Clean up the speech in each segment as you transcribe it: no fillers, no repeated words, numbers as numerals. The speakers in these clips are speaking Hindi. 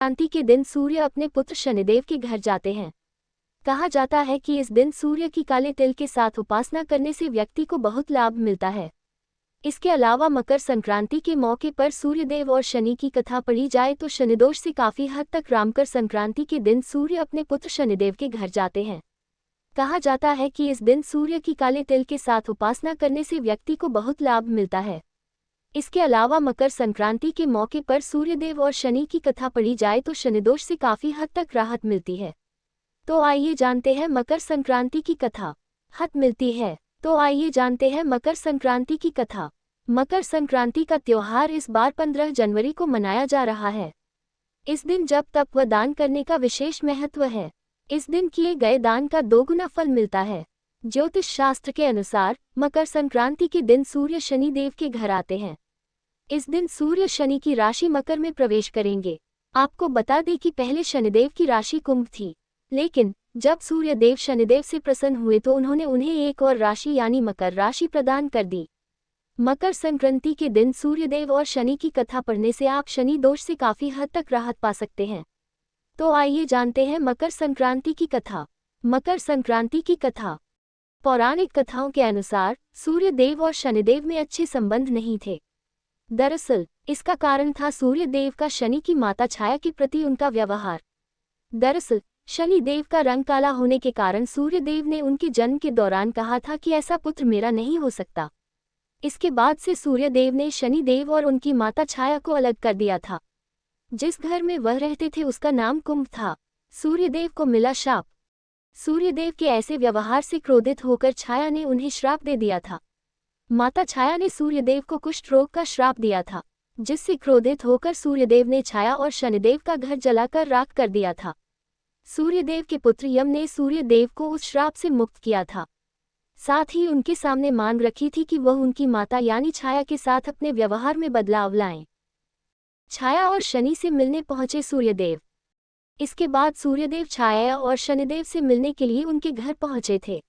संक्रांति के दिन सूर्य अपने पुत्र शनिदेव के घर जाते हैं। कहा जाता है कि इस दिन सूर्य की काले तिल के साथ उपासना करने से व्यक्ति को बहुत लाभ मिलता है। इसके अलावा मकर संक्रांति के मौके पर सूर्यदेव और शनि की कथा पढ़ी जाए तो शनिदोष से काफी हद तक मकर संक्रांति के दिन सूर्य अपने पुत्र शनिदेव के घर जाते हैं। कहा जाता है कि इस दिन सूर्य की काले तिल के साथ उपासना करने से व्यक्ति को बहुत लाभ मिलता है। इसके अलावा मकर संक्रांति के मौके पर सूर्यदेव और शनि की कथा पढ़ी जाए तो शनिदोष से काफी हद तक राहत मिलती है। तो आइए जानते हैं मकर संक्रांति की कथा। मकर संक्रांति की कथा। मकर संक्रांति का त्योहार इस बार 15 जनवरी को मनाया जा रहा है। इस दिन जप तप व दान करने का विशेष महत्व है। इस दिन किए गए दान का 2 गुना फल मिलता है। ज्योतिष शास्त्र के अनुसार मकर संक्रांति के दिन सूर्य शनि देव के घर आते हैं। इस दिन सूर्य शनि की राशि मकर में प्रवेश करेंगे। आपको बता दें कि पहले शनिदेव की राशि कुंभ थी, लेकिन जब सूर्य देव शनिदेव से प्रसन्न हुए तो उन्होंने उन्हें एक और राशि यानी मकर राशि प्रदान कर दी। मकर संक्रांति के दिन सूर्यदेव और शनि की कथा पढ़ने से आप शनि दोष से काफी हद तक राहत पा सकते हैं। तो आइए जानते हैं मकर संक्रांति की कथा। मकर संक्रांति की कथा। पौराणिक कथाओं के अनुसार सूर्यदेव और शनिदेव में अच्छे संबंध नहीं थे। दरअसल इसका कारण था सूर्यदेव का शनि की माता छाया के प्रति उनका व्यवहार। दरअसल शनिदेव का रंग काला होने के कारण सूर्यदेव ने उनके जन्म के दौरान कहा था कि ऐसा पुत्र मेरा नहीं हो सकता। इसके बाद से सूर्यदेव ने शनिदेव और उनकी माता छाया को अलग कर दिया था। जिस घर में वह रहते थे उसका नाम कुंभ था। सूर्यदेव को मिला शाप। सूर्यदेव के ऐसे व्यवहार से क्रोधित होकर छाया ने उन्हें श्राप दे दिया था। माता छाया ने सूर्यदेव को कुष्ठ रोग का श्राप दिया था, जिससे क्रोधित होकर सूर्यदेव ने छाया और शनिदेव का घर जलाकर राख कर दिया था। सूर्यदेव के पुत्र यम ने सूर्यदेव को उस श्राप से मुक्त किया था। साथ ही उनके सामने मांग रखी थी कि वह उनकी माता यानी छाया के साथ अपने व्यवहार में बदलाव लाएं। छाया और शनि से मिलने पहुंचे सूर्यदेव। इसके बाद सूर्यदेव छाया और शनिदेव से मिलने के लिए उनके घर पहुंचे थे।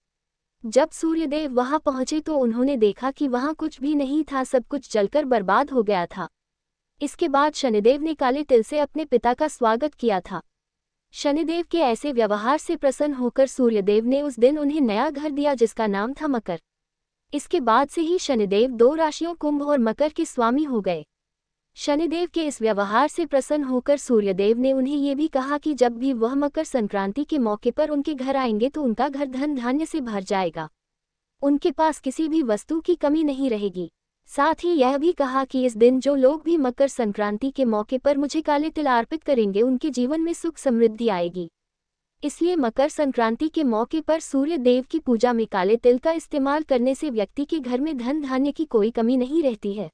जब सूर्यदेव वहां पहुंचे तो उन्होंने देखा कि वहां कुछ भी नहीं था, सब कुछ जलकर बर्बाद हो गया था। इसके बाद शनिदेव ने काले तिल से अपने पिता का स्वागत किया था। शनिदेव के ऐसे व्यवहार से प्रसन्न होकर सूर्यदेव ने उस दिन उन्हें नया घर दिया जिसका नाम था मकर। इसके बाद से ही शनिदेव 2 राशियों कुंभ और मकर के स्वामी हो गए। शनिदेव के इस व्यवहार से प्रसन्न होकर सूर्यदेव ने उन्हें ये भी कहा कि जब भी वह मकर संक्रांति के मौके पर उनके घर आएंगे तो उनका घर धन धान्य से भर जाएगा। उनके पास किसी भी वस्तु की कमी नहीं रहेगी। साथ ही यह भी कहा कि इस दिन जो लोग भी मकर संक्रांति के मौके पर मुझे काले तिल अर्पित करेंगे उनके जीवन में सुख समृद्धि आएगी। इसलिए मकर संक्रांति के मौके पर सूर्य देव की पूजा में काले तिल का इस्तेमाल करने से व्यक्ति के घर में धन धान्य की कोई कमी नहीं रहती है।